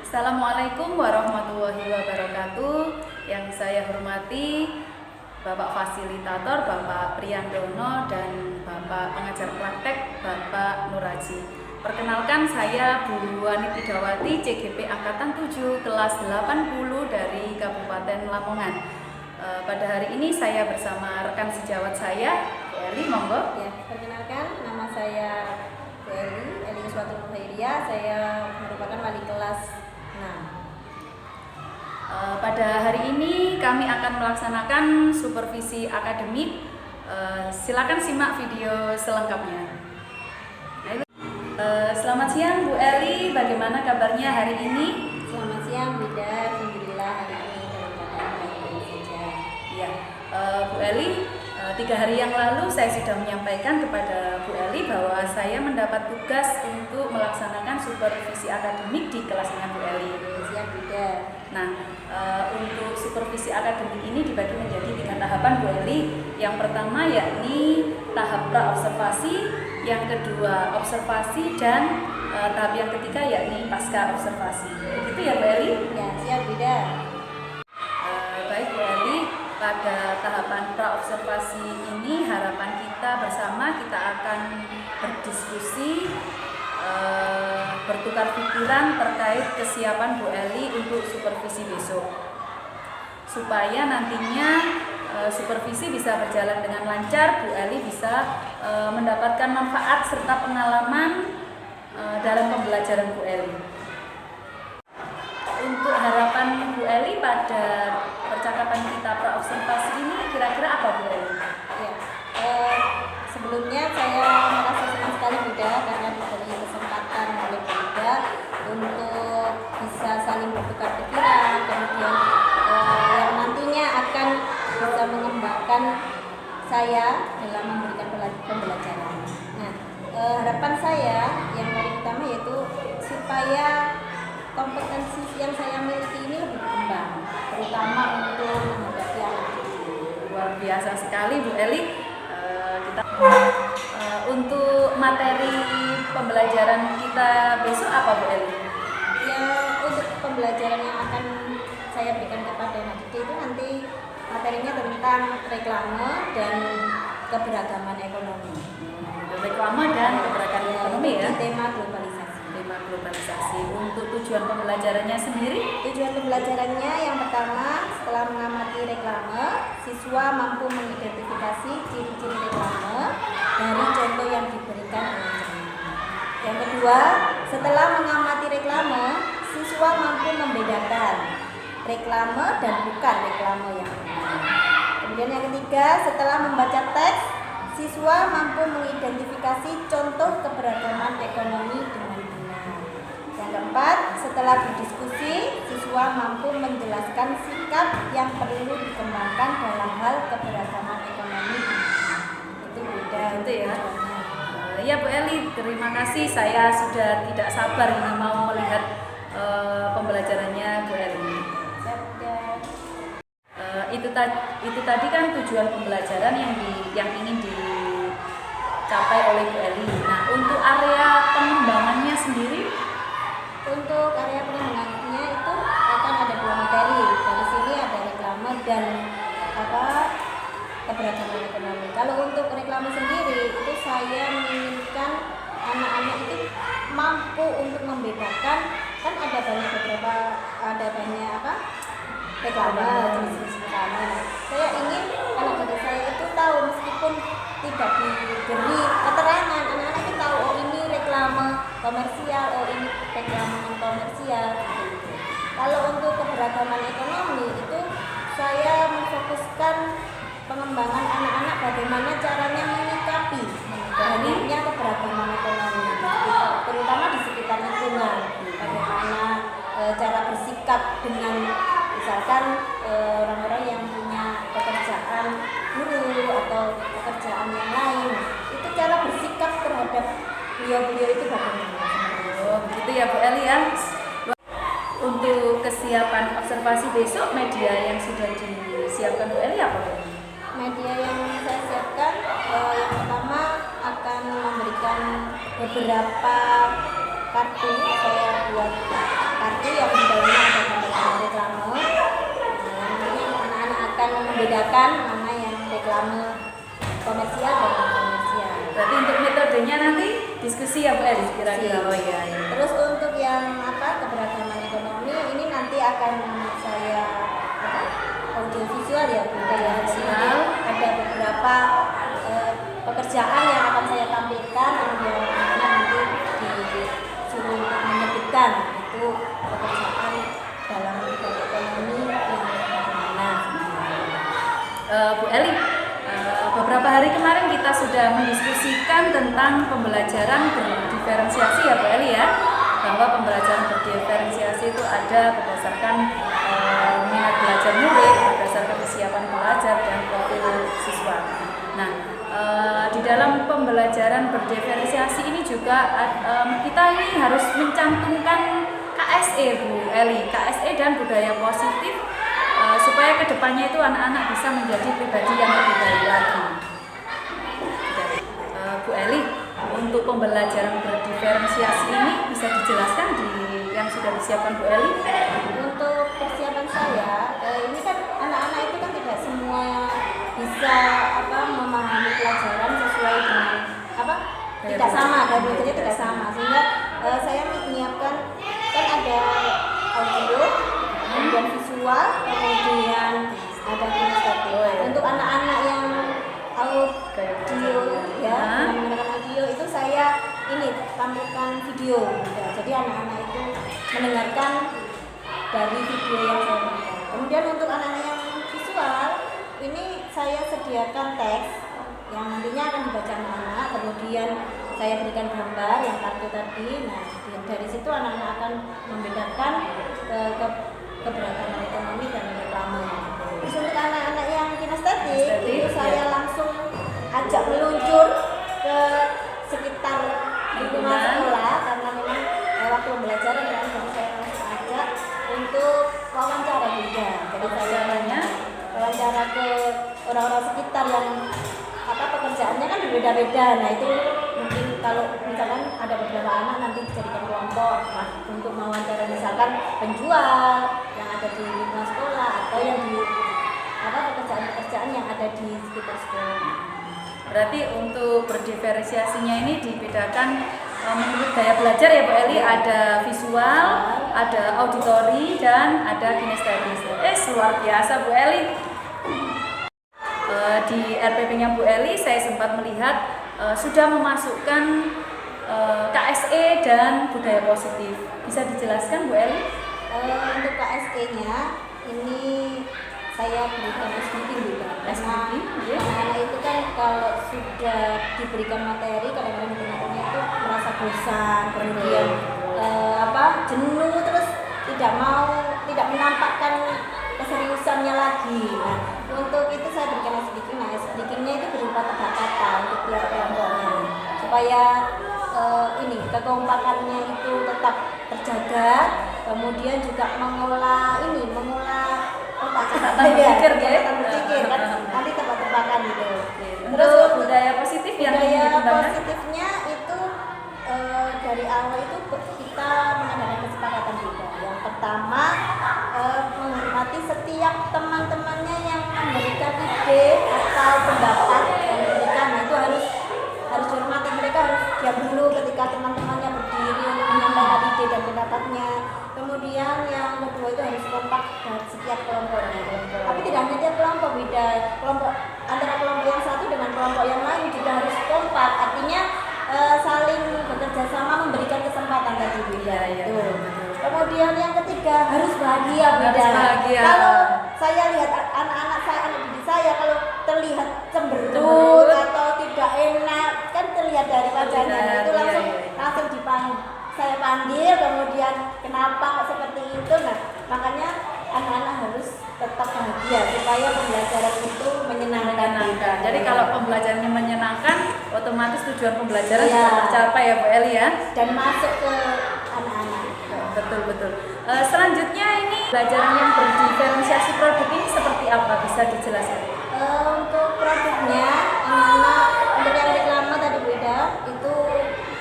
Assalamualaikum warahmatullahi wabarakatuh. Yang saya hormati Bapak Fasilitator, Bapak Priyandono, dan Bapak Pengajar Praktek, Bapak Nuraji. Perkenalkan, saya Bu Waniti Dawati, CGP Angkatan 7, kelas 80 dari Kabupaten Lamongan. Pada hari ini saya bersama rekan sejawat saya, Bu Eli, monggo. Ya, perkenalkan, nama saya Bu Eli Yuswatul Khairiyah. Saya merupakan wali kelas 6. Pada hari ini kami akan melaksanakan supervisi akademik. Silakan simak video selengkapnya. Selamat siang Bu Eli, bagaimana kabarnya hari ini? Selamat siang Wida, alhamdulillah hari ini dalam keadaan baik-baik saja. Ya, Bu Eli, 3 hari yang lalu saya sudah menyampaikan kepada Bu Eli bahwa saya mendapat tugas untuk melaksanakan supervisi akademik di kelasnya Bu Eli. Siap Wida. Nah, untuk supervisi akademik ini dibagi menjadi 3 tahapan Bu Eli. Yang pertama yakni tahap pra-observasi, yang kedua observasi, dan tahap yang ketiga yakni pasca observasi. Begitu ya Bu Eli? Ya, siap Wida. Baik Bu Eli, pada tahapan pra-observasi ini harapan kita bersama kita akan berdiskusi, bertukar pikiran terkait kesiapan Bu Eli untuk supervisi besok, supaya nantinya supervisi bisa berjalan dengan lancar. Bu Eli bisa mendapatkan manfaat serta pengalaman dalam pembelajaran Bu Eli. Untuk harapan Bu Eli pada percakapan kita pra-observasi ini kira-kira apa Bu Eli? Ya, sebelumnya saya merasa senang sekali Wida karena diberi kesempatan oleh Wida untuk bisa saling bertukar pikiran, kemudian yang nantinya akan bisa mengembangkan saya dalam memberikan pembelajaran. Nah, harapan saya yang paling utama yaitu supaya kompetensi yang saya miliki ini lebih berkembang, terutama untuk menghadapi anak. Luar biasa sekali Bu Eli. Untuk materi pembelajaran kita besok apa Bu Eli? Ya, untuk pembelajaran yang akan saya berikan kepada anak didik itu nanti materinya tentang reklame dan keberagaman ekonomi. Reklame dan keberagaman ekonomi ya. Tema globalisasi. Tema globalisasi. Untuk tujuan pembelajarannya sendiri? Tujuan pembelajarannya yang pertama, setelah mengamati reklame, siswa mampu mengidentifikasi ciri-ciri reklame dari contoh yang diberikan oleh cerita. Yang kedua, setelah mengamati reklame, siswa mampu membedakan reklame dan bukan reklame yang benar. Kemudian yang ketiga, setelah membaca teks, siswa mampu mengidentifikasi contoh keberagaman ekonomi dengan benar. Yang keempat, setelah berdiskusi, siswa mampu menjelaskan sikap yang perlu dikembangkan dalam hal keberagaman ekonomi. Itu beda. Itu ya. Ya Bu Eli, terima kasih. Saya sudah tidak sabar ini mau melihat pembelajarannya Bu Eli. Itu tadi kan tujuan pembelajaran yang ingin dicapai oleh Bu Eli. Nah, untuk area pengembangannya sendiri? Untuk area pengembangannya itu akan ada 2 materi. Dari sini ada reklame dan keberagaman ekonomi. Kalau untuk reklame sendiri itu saya menginginkan anak-anak itu mampu untuk membedakan, kan ada banyak reklame, jenis reklame. Saya ingin anak didik saya itu tahu, meskipun tidak diberi keterangan, anak-anak itu tahu, oh ini reklame komersial, oh ini reklame non komersial. Kalau untuk keberagaman ekonomi itu saya memfokuskan pengembangan anak-anak bagaimana caranya menyikapi banyaknya keberagaman ekonomi, terutama di sekitar lingkungan. Bagaimana cara bersikap dengan misalkan orang-orang yang punya pekerjaan guru atau pekerjaan yang lain, itu cara bersikap terhadap beliau-beliau itu bagaimana? Oh, begitu ya Bu Eli ya. Untuk kesiapan observasi besok, media yang sudah disiapkan Bu Eli apa Bu? Media yang saya siapkan, yang pertama akan memberikan beberapa kartu. Saya buat kartu yang membedakan mana yang reklame komersial dan non komersial. Berarti untuk metodenya nanti diskusi ya Bu Eli kira-kira. Oh iya. Terus untuk yang keberagaman ekonomi ini nanti akan saya audiovisual ya Bu ya. Visual. Ada beberapa pekerjaan yang akan saya tampilkan, kemudian nanti disuruh untuk menyebutkan itu pekerjaan dalam bidang ekonomi yang bagaimana. Bu Eli, beberapa hari kemarin kita sudah mendiskusikan tentang pembelajaran berdiferensiasi ya Bu Eli ya, bahwa pembelajaran berdiferensiasi itu ada berdasarkan minat belajar murid, berdasarkan kesiapan belajar dan profil siswa. Nah, di dalam pembelajaran berdiferensiasi ini juga kita ini harus mencantumkan KSE Bu Eli, KSE dan budaya positif supaya kedepannya itu anak-anak bisa menjadi pribadi yang lebih baik lagi. Bu Eli, untuk pembelajaran berdiferensiasi ini bisa dijelaskan di yang sudah disiapkan Bu Eli? Untuk persiapan saya, ini kan anak-anak itu kan tidak semua bisa memahami pelajaran sesuai dengan tidak sama, belajarnya tidak sama, sehingga saya menyiapkan kan ada audio, kemudian visual, kemudian ada kinestetik. Untuk anak-anak yang audio ya, menggunakan audio itu saya ini tampilkan video. Ya, jadi anak-anak itu mendengarkan dari video yang saya berikan. Kemudian untuk anak-anak yang visual, ini saya sediakan teks yang nantinya akan dibaca anak-anak. Kemudian saya berikan gambar yang kartu tadi. Nah, dari situ anak-anak akan membedakan keberagaman ekonomi dan reklame. Terus untuk anak-anak yang kinestetik, itu saya langsung ajak meluncur ke sekitar lingkungan sekolah karena memang waktu pembelajaran dan saya langsung ajak untuk wawancara juga. Jadi saya wawancara ke orang-orang sekitar yang pekerjaannya kan berbeda-beda. Nah itu mungkin kalau misalkan ada beberapa anak nanti dijadikan kelompok untuk mewawancara misalkan penjual yang ada di lingkungan sekolah atau yang di pekerjaan-pekerjaan yang ada di sekitar sekolah. Berarti untuk berdiferensiasinya ini dibedakan menurut gaya belajar ya Bu Eli, ada visual, ada auditori, dan ada kinestetis. Luar biasa Bu Eli. Di RPP-nya Bu Eli saya sempat melihat sudah memasukkan KSE dan budaya positif. Bisa dijelaskan Bu Eli? Untuk KSE-nya ini saya berikan SBB juga. Karena anak-anak itu kan kalau sudah diberikan materi kadang-kadang materi itu merasa bosan, kemudian jenuh, terus tidak menampakkan keseriusannya lagi. Nah, untuk itu saya berikan SBK. Nah, SBK-nya itu berupa tebak kata untuk tiap kelompoknya supaya kekompakannya itu tetap terjaga, kemudian juga mengolah otak berpikir kan nanti tebak-tebakan gitu. Terus budaya positif yang positifnya itu dari awal itu kita mengadakan kesepakatan juga. Yang pertama menghormati setiap teman-temannya yang memberikan ide atau pendapat yang diberikan. Nah, itu harus dihormati. Mereka harus diam dulu ketika teman-temannya berdiri untuk menyampaikan ide dan pendapatnya. Kemudian yang kedua itu harus kompak dari setiap kelompoknya. Tapi tidak hanya tiap kelompok, beda kelompok antara kelompok yang satu dengan kelompok yang lain juga harus kompak. Artinya saling bekerja sama, memberikan kesempatan tadi beda. Kemudian yang ketiga harus bahagia beda. Kalau saya lihat anak-anak saya, anak didik saya kalau terlihat cemberut atau tidak enak kan terlihat dari wajahnya, itu langsung dipanggil. Saya panggil, kemudian kenapa kok seperti itu. Nah, makanya anak-anak harus tetap bahagia supaya pembelajaran itu menyenangkan. Jadi kalau pembelajarannya menyenangkan, otomatis tujuan pembelajaran sudah tercapai ya Bu Eli ya. Dan masuk ke anak-anak. Betul. Selanjutnya ini pelajaran yang berdiferensiasi produk ini seperti apa? Bisa dijelaskan? Untuk produknya, anak-anak untuk yang reklame tadi beda, itu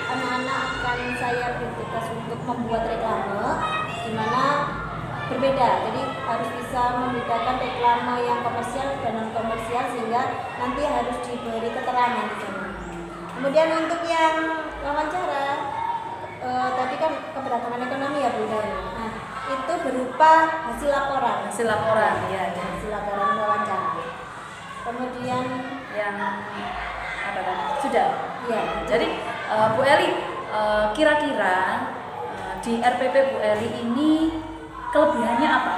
anak-anak akan saya beri tugas untuk membuat reklame di mana berbeda. Jadi harus bisa membedakan reklame yang komersial dan non komersial, sehingga nanti harus diberi keterangan di sana. Kemudian untuk yang wawancara, tadi kan keberagaman ekonomi ya Bu. Nah, itu berupa hasil laporan. Hasil laporan, ya. Hasil laporan wawancara. Kemudian Yang apa tadi? Sudah. ya, Jadi Bu Eli, kira-kira di RPP Bu Eli ini kelebihannya apa?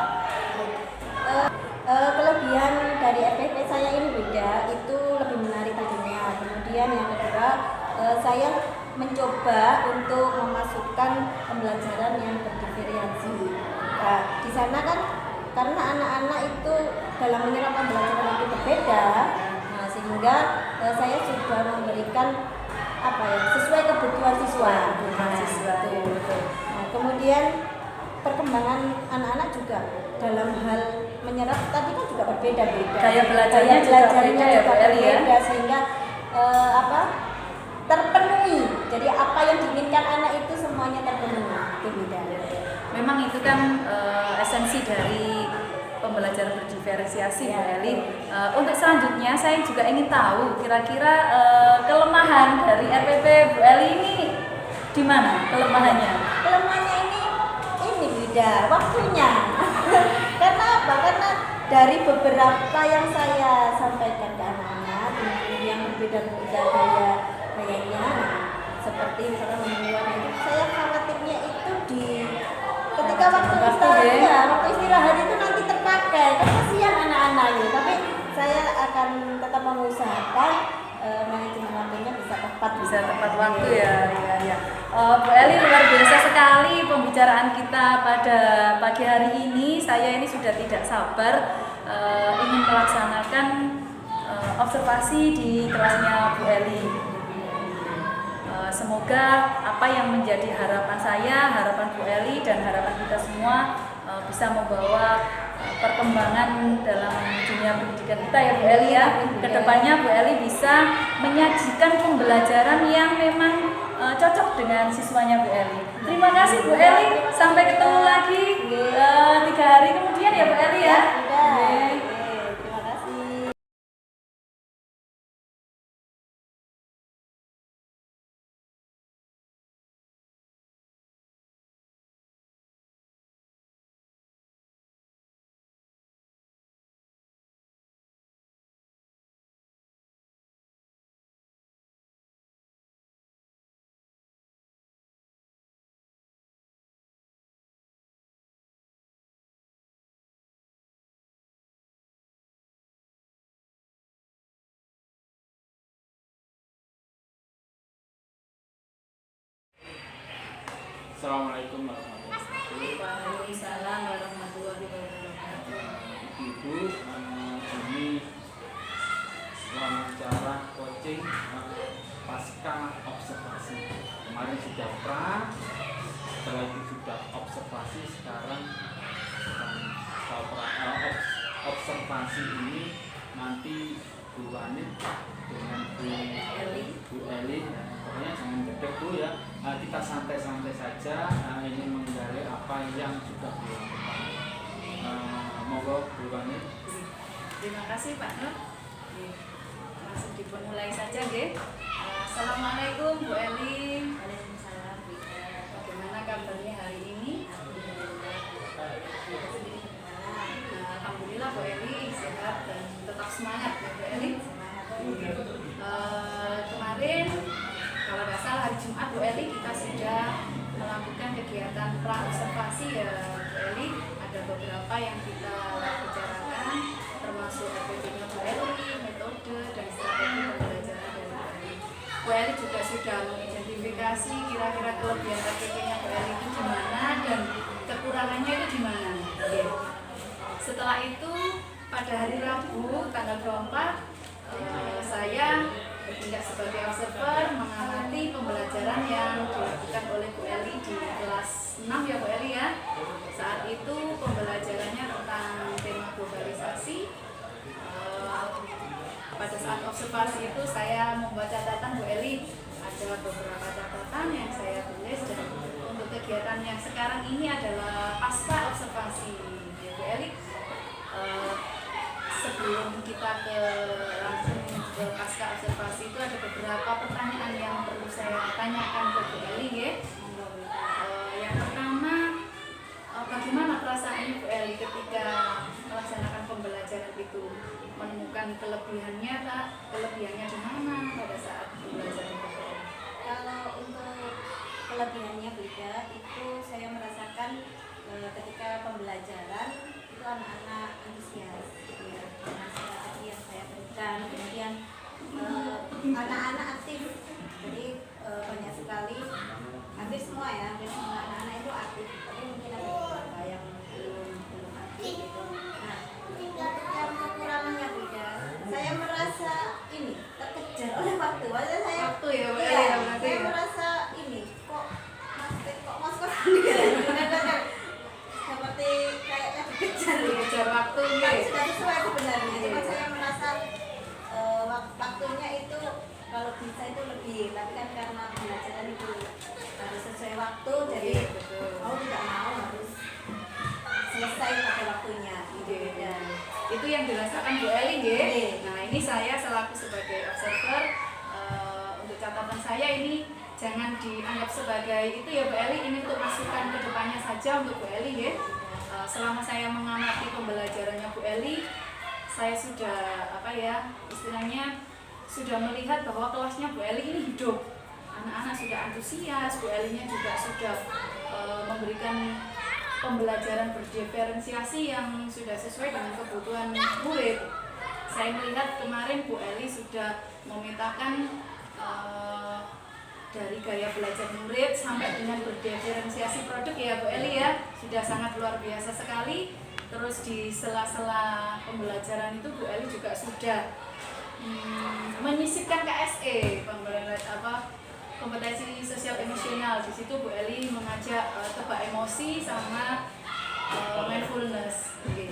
kelebihan dari RPP saya ini beda, itu lebih menarik tentunya. Kemudian yang kedua, saya mencoba untuk memasukkan pembelajaran yang berdiferensiasi. Nah, di sana kan karena anak-anak itu dalam menyerap pembelajaran itu berbeda, nah sehingga saya sudah memberikan apa ya, sesuai kebutuhan siswa. Betul. Nah, kemudian perkembangan anak-anak juga dalam hal menyerap tadi kan juga berbeda-beda. Gaya belajarnya juga beda ya, Bu Eli ya? berbeda, sehingga terpenuhi. Jadi apa yang diinginkan anak itu semuanya terpenuhi. Itu beda. Memang itu kan esensi dari pembelajaran berdiferensiasi, Bu Eli. Untuk selanjutnya saya juga ingin tahu kira-kira kelemahan dari RPP Bu Eli ini di mana kelemahannya? Kelemahannya ini beda waktunya. Karena apa? Karena dari beberapa yang saya sampaikan ke anak-anak dengan yang berbeda-beda gayanya, seperti misalnya membuat itu, saya khawatirnya itu ketika waktu istirahat itu nanti terpakai, kan kasihan anak-anak gitu. Tapi saya akan tetap mengusahakan manajemen waktunya bisa tepat Waktu ya. Bu Eli, luar biasa sekali pembicaraan kita pada pagi hari ini. Saya ini sudah tidak sabar ingin melaksanakan observasi di kelasnya Bu Eli. Semoga apa yang menjadi harapan saya, harapan Bu Eli, dan harapan kita semua bisa membawa perkembangan dalam dunia pendidikan kita ya Bu Eli ya. Kedepannya Bu Eli bisa menyajikan pembelajaran yang memang cocok dengan siswanya Bu Eli. Terima kasih Bu Eli, sampai ketemu lagi 3 hari kemudian ya Bu Eli ya. Terima kasih. Assalamualaikum warahmatullahi wabarakatuh. Waalaikumsalam warahmatullahi wabarakatuh. Ibu, ini wawancara coaching pasca observasi. Kemarin sudah setelah itu sudah observasi, sekarang observasi ini nanti Bu Wanit dengan Bu Eli, pokoknya jangan gedek Bu ya. Kita santai-santai saja, ingin menggali apa yang sudah dilakukan. Monggo Bu Wanit. Terima kasih Pak Nur. Langsung dimulai saja nggih. Assalamualaikum Bu Eli. Waalaikumsalam. Bagaimana kabarnya hari ini? Alhamdulillah Bu Eli sehat dan tetap semangat ya Bu Eli. Kemarin kalau nggak salah hari Jumat Bu Eli kita sudah melakukan kegiatan pra-observasi ya Bu Eli. Ada beberapa yang kita bicarakan, termasuk RPP-nya Bu Eli, metode dan strategi pembelajaran dari Bu Eli. Bu Eli juga sudah mengidentifikasi kira-kira kelebihan RPP-nya Bu Eli itu di mana dan kekurangannya itu di mana. Setelah itu pada hari Rabu tanggal 24 saya bertindak sebagai observer mengamati pembelajaran yang dilakukan oleh Bu Eli di kelas 6 ya Bu Eli ya. Saat itu pembelajarannya tentang tema globalisasi. Pada saat observasi itu saya membuat catatan Bu Eli, ada beberapa catatan yang saya tulis, dan untuk kegiatan yang sekarang ini adalah pasca observasi ya Bu Eli. ke langsung ke pasca observasi itu ada beberapa pertanyaan yang perlu saya tanyakan ke Bu Eli ya. Yang pertama, bagaimana perasaan Bu Eli ketika melaksanakan pembelajaran itu? Menemukan kelebihannya tak? Kelebihannya di mana pada saat pembelajaran itu? Kalau untuk kelebihannya beda, itu saya merasakan ketika pembelajaran itu anak-anak antusias gitu ya, dengan strategi yang saya berikan, kemudian anak-anak aktif. Jadi banyak sekali, hampir semua anak-anak itu aktif, tapi mungkin ada beberapa yang belum aktif gitu. Nah, untuk yang kekurangannya beda, saya merasa ini terkejar oleh waktu. Maksudnya saya Waktu ya, Bu Eli, iya, berarti saya ya? merasa ini kok mas gitu. Seperti kayaknya dikejar gitu. Dikejar waktu Tapi gitu. sudah sesuai sebenarnya, cuma saya merasa waktunya itu kalau bisa itu lebih, tapi kan karena pembelajaran itu harus sesuai waktu, jadi Iya, betul. mau tidak mau harus selesai pada waktunya gitu. Dan Itu yang dirasakan Bu Eli nggih. Iya. Nah, ini saya selaku sebagai observer, untuk catatan saya ini jangan dianggap sebagai itu ya Bu Eli, ini untuk masukan ke depannya saja untuk Bu Eli ya. Selama saya mengamati pembelajarannya Bu Eli, saya sudah istilahnya sudah melihat bahwa kelasnya Bu Eli ini hidup. Anak-anak sudah antusias, Bu Elinya juga sudah memberikan pembelajaran berdiferensiasi yang sudah sesuai dengan kebutuhan murid. Saya melihat kemarin Bu Eli sudah memetakan dari gaya belajar murid sampai dengan berdiferensiasi produk ya Bu Eli ya, sudah sangat luar biasa sekali. Terus di sela-sela pembelajaran itu Bu Eli juga sudah menyisipkan KSE, kompetensi sosial emosional. Di situ Bu Eli mengajak tebak emosi sama mindfulness. Okay.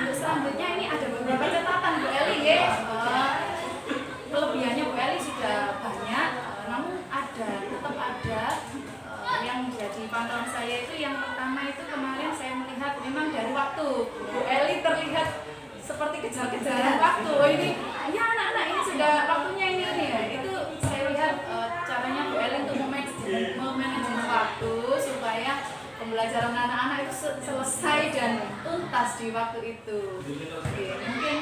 Untuk selanjutnya ini ada beberapa catatan Bu Eli ya. Kelebihannya Bu Eli sudah banyak, namun tetap ada yang menjadi pantauan saya itu. Yang pertama itu kemarin saya melihat memang dari waktu Bu Eli terlihat seperti kejar-kejaran waktu. Oh ini ya anak-anak ini sudah waktunya ini ya. Itu saya lihat caranya Bu Eli untuk memanage waktu supaya pembelajaran anak-anak itu selesai dan tuntas di waktu itu. Oke, mungkin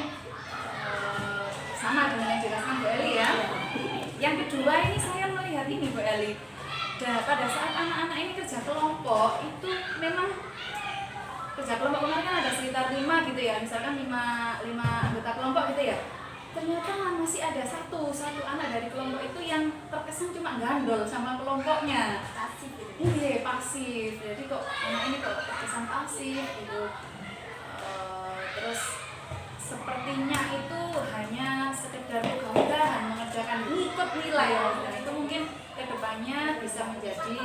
sama dengan yang dijelaskan Bu Eli ya. Yang kedua ini saya melihat ini Bu Eli, pada saat anak-anak ini kerja kelompok itu memang kerja kelompok kemarin kan ada sekitar 5 gitu ya, misalkan 5 anggota kelompok gitu ya. Ternyata masih ada satu anak dari kelompok itu yang terkesan cuma gandol sama kelompoknya. pasif gitu. Iya, pasif. Jadi kok anak ini kok terkesan pasif gitu. Terus sepertinya itu hanya sekedar ogah-ogahan mengerjakan ngikut nilai ya. Dan itu mungkin kedepannya bisa menjadi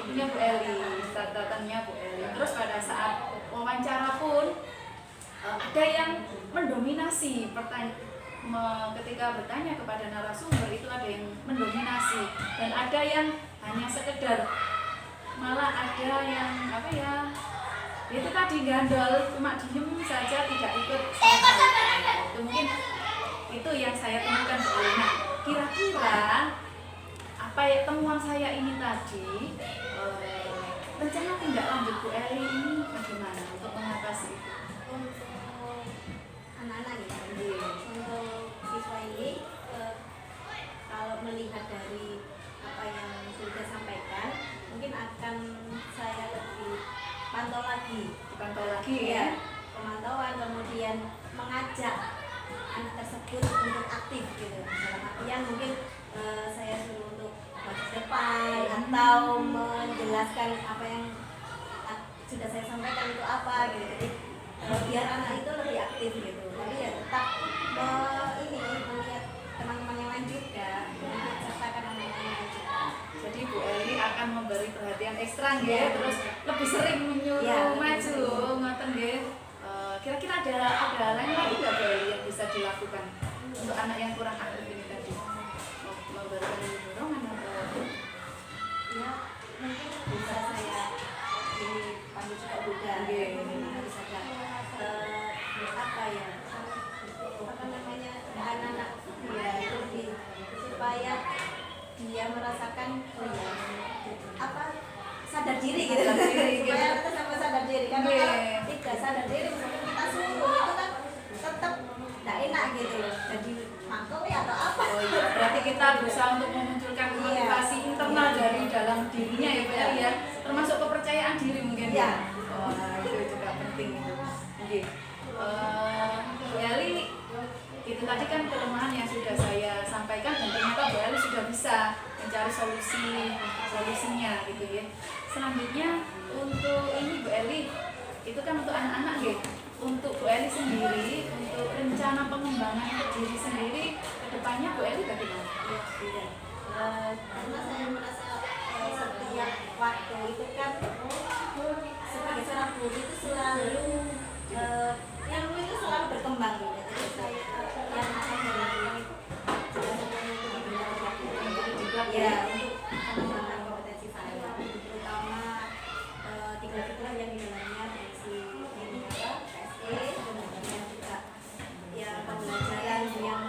itunya Bu Eli, catatannya Bu Eli. Terus pada saat wawancara pun ada yang mendominasi ketika bertanya kepada narasumber, itu ada yang mendominasi dan ada yang hanya sekedar, malah ada yang itu tadi gandol, cuma diem saja tidak ikut. Itu mungkin itu yang saya temukan Bu Eli. Nah, kira-kira apa ya temuan saya ini tadi, rencana tindak lanjut Bu Eli ini bagaimana untuk mengatasi itu? Untuk anak-anak ya, untuk siswa ini kalau melihat dari apa yang sudah sampaikan, mungkin akan saya lebih pantau lagi ya, pemantauan, kemudian mengajak anak tersebut untuk aktif gitu. Dalam artian mungkin saya suruh untuk maju depan atau menjelaskan apa yang sudah saya sampaikan itu apa gitu. Jadi biar anak itu lebih aktif gitu. Tapi ya tetap melihat teman-teman yang lain juga, sertakan anak-anak yang lain juga. Jadi Bu Eli akan memberi perhatian ekstra nggih, terus lebih sering menyuruh maju ngoten nggih. Kira-kira ada lain lagi nggak Bu Eli yang bisa dilakukan untuk anak yang kurang aktif ini tadi? Memberikan dorongan atau Ya mungkin bisa saya ini pandu juga juga Nggih. harus ada dia merasakan apa sadar diri gitu Sadar diri, supaya gitu. kita sama sadar diri karena Iya. kalau tidak sadar diri misalnya kita suruh itu kan tetap tidak enak gitu loh jadi mangkok ya atau apa. Oh iya, berarti kita berusaha untuk memunculkan motivasi internal dari dalam dirinya ya Pak ya, termasuk kepercayaan diri mungkin Iya. Wah, itu juga penting itu. Oke. Bu Eli, itu tadi kan kelemahan yang sudah saya sampaikan dan ternyata Bu Eli sudah bisa mencari solusinya gitu ya. Selanjutnya untuk ini Bu Eli, itu kan untuk anak-anak ya. Untuk Bu Eli sendiri, untuk rencana pengembangan untuk diri sendiri kedepannya Bu Eli bagaimana? Iya. Karena saya merasa setiap waktu itu kan sebagai seorang guru itu selalu ilmu itu selalu berkembang gitu. Jadi saya yang akan dari ya untuk pengembangan kompetensi saya terutama tiga fitrah yang di dalamnya berisi ini apa PSE kemudian juga ya pembelajaran yang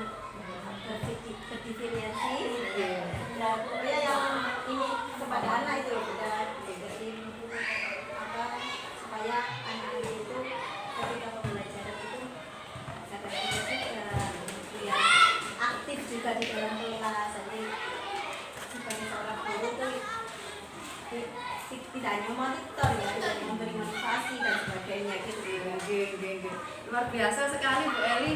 berdifferensiasi dan pokoknya yang ini kepada anak itu kita berikan apa supaya anak-anak itu ketika pembelajaran itu sadar diri juga kemudian aktif juga di dalam kelas jadi sebagai seorang guru itu tidak hanya monitor ya tidak memberi motivasi dan sebagainya gitu. Oke. Luar biasa sekali Bu Eli.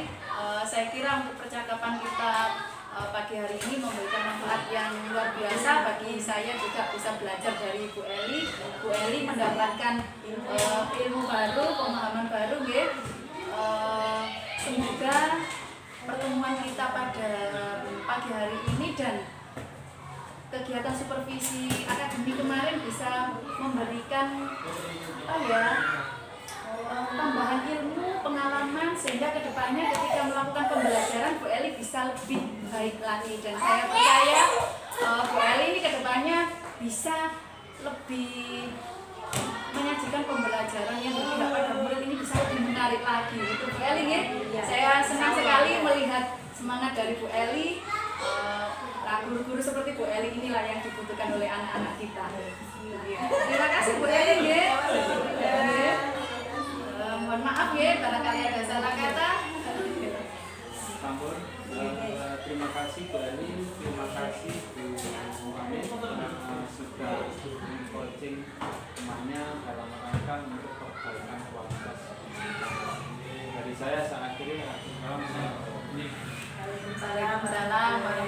Saya kira untuk percakapan kita pagi hari ini memberikan manfaat yang luar biasa bagi saya juga bisa belajar dari Bu Eli. Bu Eli mendapatkan ilmu baru, pemahaman baru ya. Semoga pertemuan kita pada pagi hari ini dan kegiatan supervisi akademi kemarin bisa memberikan tambahan ilmu, pengalaman sehingga kedepannya ketika melakukan pembelajaran Bu Eli bisa lebih baik lagi dan saya percaya Bu Eli ini kedepannya bisa lebih menyajikan pembelajaran yang berpihak pada murid ini bisa lebih menarik lagi itu Bu Eli ya. Saya senang sekali melihat semangat dari Bu Eli. Guru-guru seperti Bu Eli inilah yang dibutuhkan oleh anak-anak kita. Terima kasih Bu Eli ya. Mohon maaf ya barangkali ada salah kata. Sampun. Terima kasih Bu Eli, terima kasih Bu Muhammad sudah coaching temannya dalam rangka untuk perbaikan kualitas. Dari saya akhiri. Assalamualaikum. Waalaikumsalam warahmatullahi